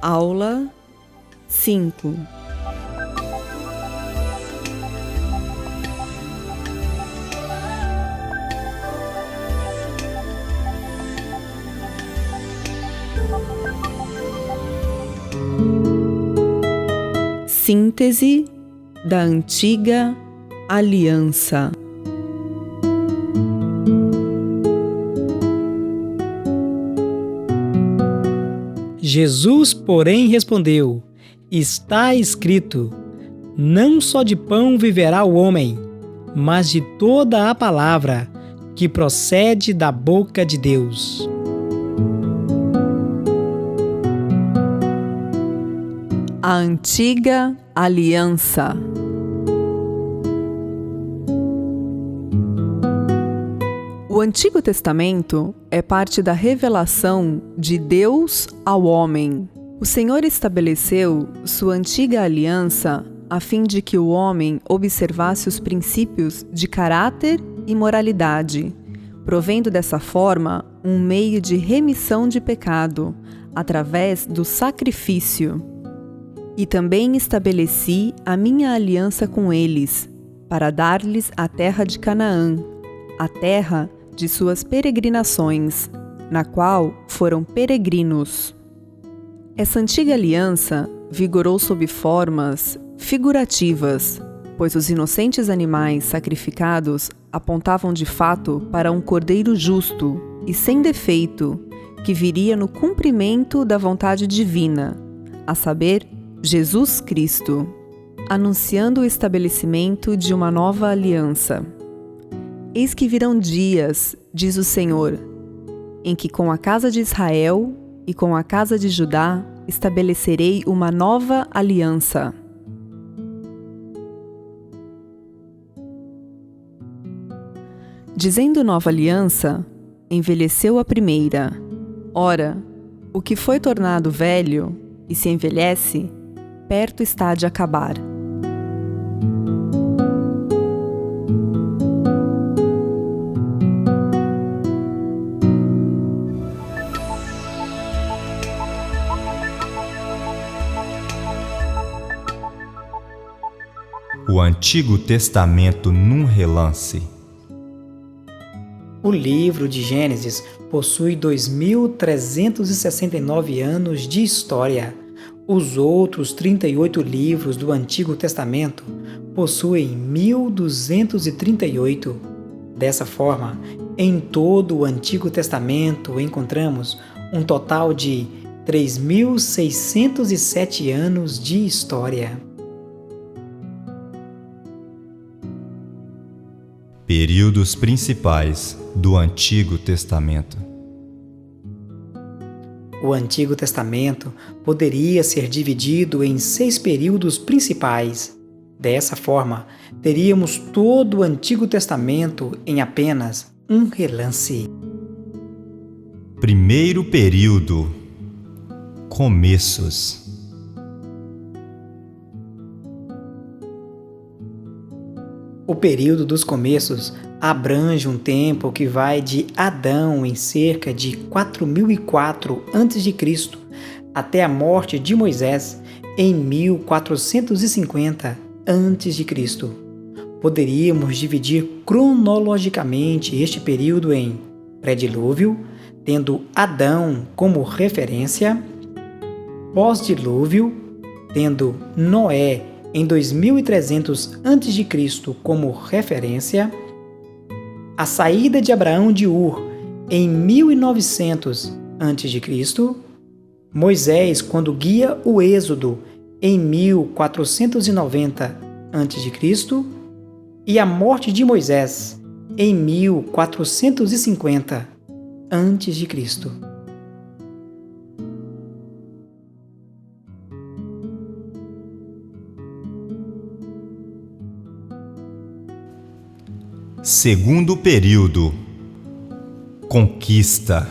Aula 5. Síntese da Antiga Aliança. Jesus, porém, respondeu: está escrito: não só de pão viverá o homem, mas de toda a palavra que procede da boca de Deus. A Antiga Aliança. O Antigo Testamento é parte da revelação de Deus ao homem. O Senhor estabeleceu sua antiga aliança a fim de que o homem observasse os princípios de caráter e moralidade, provendo dessa forma um meio de remissão de pecado através do sacrifício. E também estabeleci a minha aliança com eles, para dar-lhes a terra de Canaã, a terra de suas peregrinações, na qual foram peregrinos. Essa antiga aliança vigorou sob formas figurativas, pois os inocentes animais sacrificados apontavam de fato para um cordeiro justo e sem defeito, que viria no cumprimento da vontade divina, a saber, Jesus Cristo, anunciando o estabelecimento de uma nova aliança. Eis que virão dias, diz o Senhor, em que com a casa de Israel e com a casa de Judá estabelecerei uma nova aliança. Dizendo nova aliança, envelheceu a primeira. Ora, o que foi tornado velho e se envelhece, perto está de acabar. O Antigo Testamento num relance. O livro de Gênesis possui 2.369 anos de história. Os outros 38 livros do Antigo Testamento possuem 1.238. Dessa forma, em todo o Antigo Testamento encontramos um total de 3.607 anos de história. Períodos principais do Antigo Testamento. O Antigo Testamento poderia ser dividido em 6 períodos principais. Dessa forma, teríamos todo o Antigo Testamento em apenas um relance. Primeiro período. Começos. O período dos começos abrange um tempo que vai de Adão em cerca de 4004 a.C. até a morte de Moisés em 1450 a.C. Poderíamos dividir cronologicamente este período em pré-dilúvio, tendo Adão como referência, pós-dilúvio, tendo Noé em 2300 a.C. como referência, a saída de Abraão de Ur em 1900 a.C., Moisés quando guia o Êxodo em 1490 a.C. e a morte de Moisés em 1450 a.C. Segundo período. Conquista.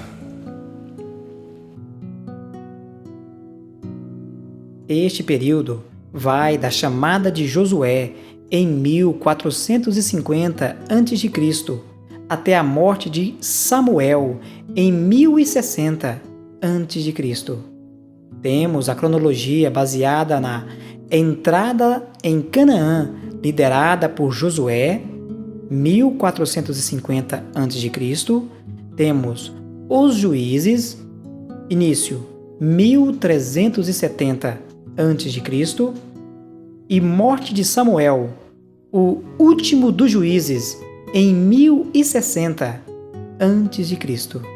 Este período vai da chamada de Josué em 1450 a.C. até a morte de Samuel em 1060 a.C. Temos a cronologia baseada na entrada em Canaã, liderada por Josué, 1450 a.C. Temos os Juízes, início 1370 a.C. e morte de Samuel, o último dos juízes, em 1060 a.C.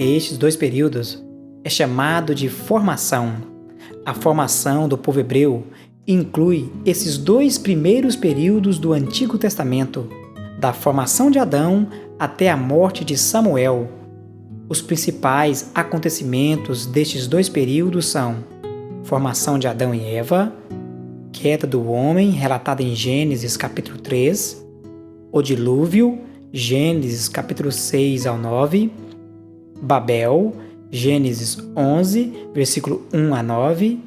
Estes dois períodos é chamado de formação. A formação do povo hebreu inclui esses dois primeiros períodos do Antigo Testamento, da formação de Adão até a morte de Samuel. Os principais acontecimentos destes dois períodos são formação de Adão e Eva, queda do homem, relatada em Gênesis capítulo 3, o dilúvio, Gênesis capítulo 6 ao 9, Babel, Gênesis 11, versículo 1 a 9,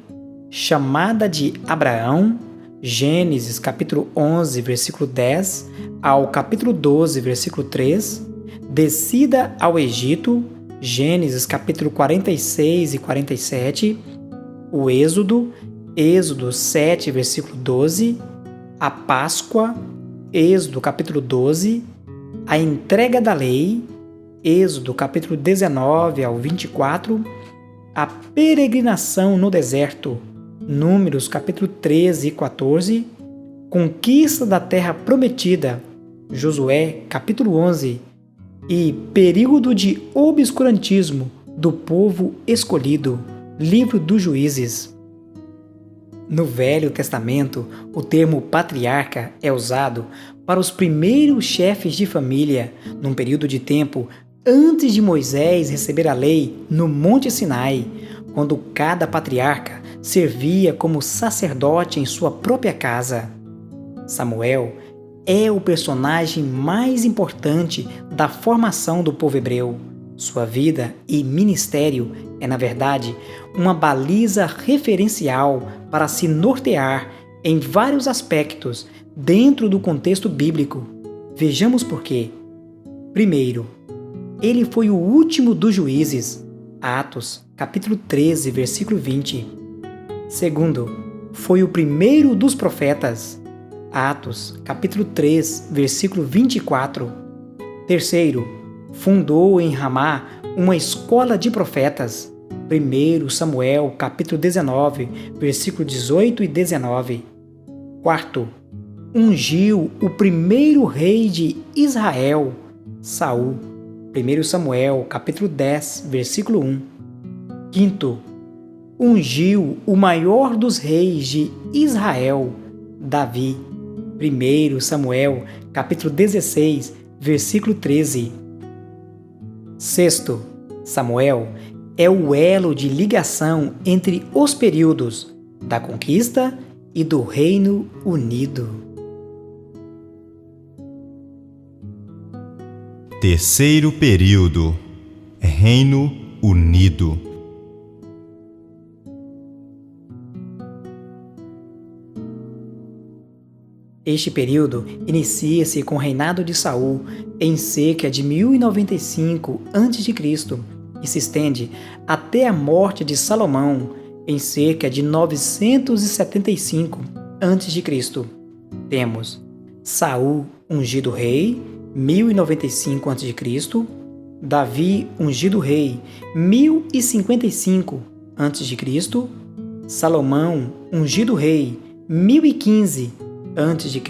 chamada de Abraão, Gênesis capítulo 11, versículo 10 ao capítulo 12, versículo 3, descida ao Egito, Gênesis capítulo 46 e 47, o Êxodo, Êxodo 7, versículo 12, a Páscoa, Êxodo capítulo 12, a entrega da lei, Êxodo capítulo 19 ao 24, a peregrinação no deserto, Números capítulo 13 e 14, conquista da terra prometida, Josué capítulo 11, e período de obscurantismo do povo escolhido, Livro dos Juízes. No Velho Testamento, o termo patriarca é usado para os primeiros chefes de família, num período de tempo antes de Moisés receber a lei no Monte Sinai, quando cada patriarca servia como sacerdote em sua própria casa. Samuel é o personagem mais importante da formação do povo hebreu. Sua vida e ministério é, na verdade, uma baliza referencial para se nortear em vários aspectos dentro do contexto bíblico. Vejamos por quê. Primeiro, ele foi o último dos juízes, Atos, capítulo 13, versículo 20. Segundo, foi o primeiro dos profetas, Atos, capítulo 3, versículo 24. Terceiro, fundou em Ramá uma escola de profetas, 1 Samuel, capítulo 19, versículo 18 e 19. Quarto, ungiu o primeiro rei de Israel, Saul, 1 Samuel, capítulo 10, versículo 1. Quinto, ungiu o maior dos reis de Israel, Davi, 1 Samuel, capítulo 16, versículo 13. Sexto, Samuel é o elo de ligação entre os períodos da conquista e do Reino Unido. Terceiro período, Reino Unido. Este período inicia-se com o reinado de Saul em cerca de 1095 a.C. e se estende até a morte de Salomão em cerca de 975 a.C. Temos Saul ungido rei, 1095 a.C., Davi ungido rei, 1055 a.C., Salomão ungido rei, 1015 a.C.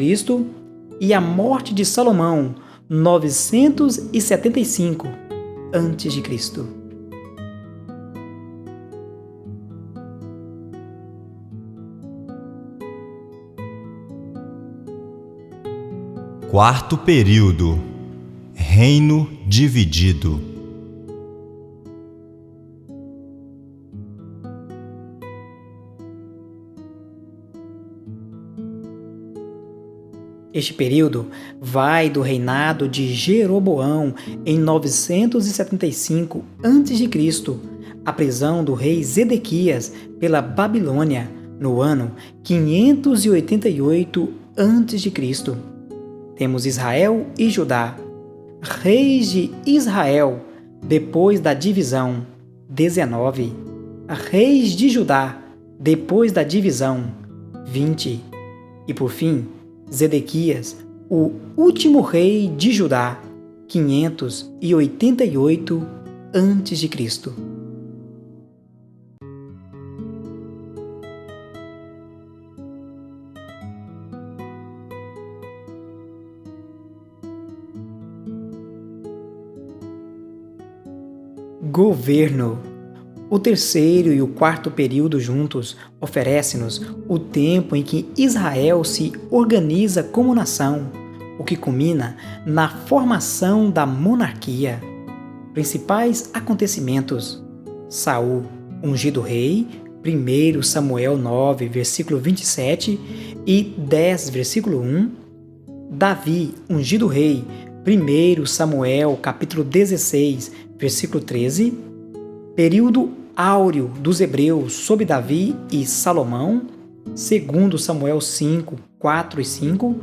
e a morte de Salomão, 975 a.C. Quarto período, Reino Dividido. Este período vai do reinado de Jeroboão em 975 a.C. à prisão do rei Zedequias pela Babilônia no ano 588 a.C. Temos Israel e Judá. Reis de Israel, depois da divisão, 19. Reis de Judá, depois da divisão, 20. E por fim, Zedequias, o último rei de Judá, 588 a.C. Governo. O terceiro e o quarto período juntos oferece-nos o tempo em que Israel se organiza como nação, o que culmina na formação da monarquia. Principais acontecimentos: Saul, ungido rei, 1 Samuel 9, versículo 27 e 10, versículo 1. Davi, ungido rei, 1 Samuel capítulo 16, versículo 13. Período áureo dos hebreus sob Davi e Salomão, 2 Samuel 5, 4 e 5,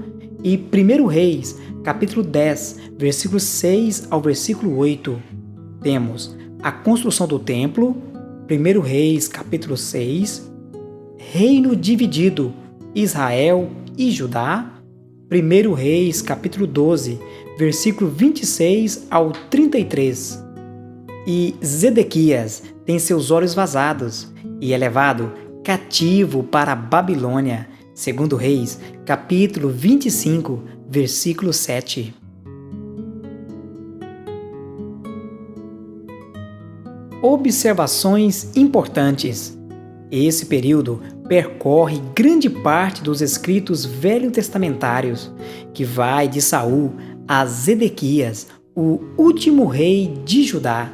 e 1 Reis, capítulo 10, versículo 6 ao versículo 8. Temos a construção do templo, 1 Reis, capítulo 6, reino dividido, Israel e Judá, 1 Reis, capítulo 12, versículo 26 ao 33. E Zedequias tem seus olhos vazados e é levado cativo para a Babilônia, 2 Reis, capítulo 25, versículo 7. Observações importantes. Esse período percorre grande parte dos escritos velho-testamentários, que vai de Saul a Zedequias, o último rei de Judá.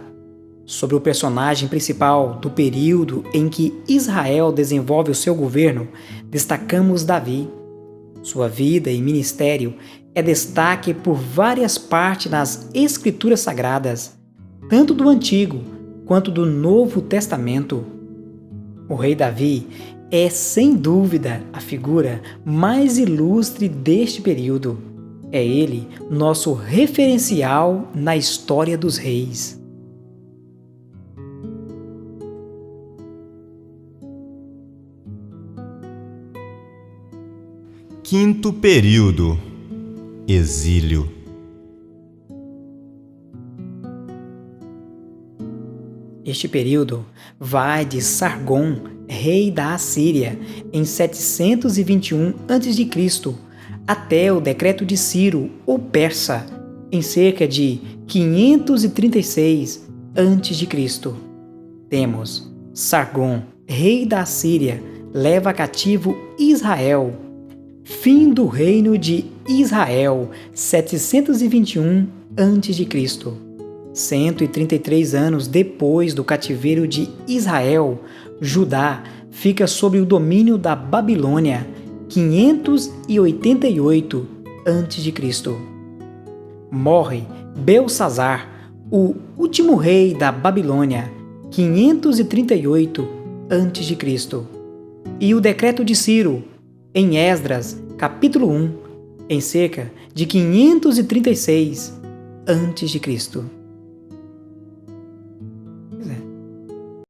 Sobre o personagem principal do período em que Israel desenvolve o seu governo, destacamos Davi. Sua vida e ministério é destaque por várias partes nas Escrituras Sagradas, tanto do Antigo quanto do Novo Testamento. O rei Davi é, sem dúvida, a figura mais ilustre deste período. É ele nosso referencial na história dos reis. Quinto período, exílio. Este período vai de Sargom, rei da Assíria, em 721 a.C., até o decreto de Ciro, o persa, em cerca de 536 a.C. Temos Sargom, rei da Assíria, leva cativo Israel. Fim do reino de Israel, 721 a.C. 133 anos depois do cativeiro de Israel, Judá fica sob o domínio da Babilônia, 588 a.C. Morre Belsazar, o último rei da Babilônia, 538 a.C. E o decreto de Ciro, em Esdras, capítulo 1, em cerca de 536 a.C.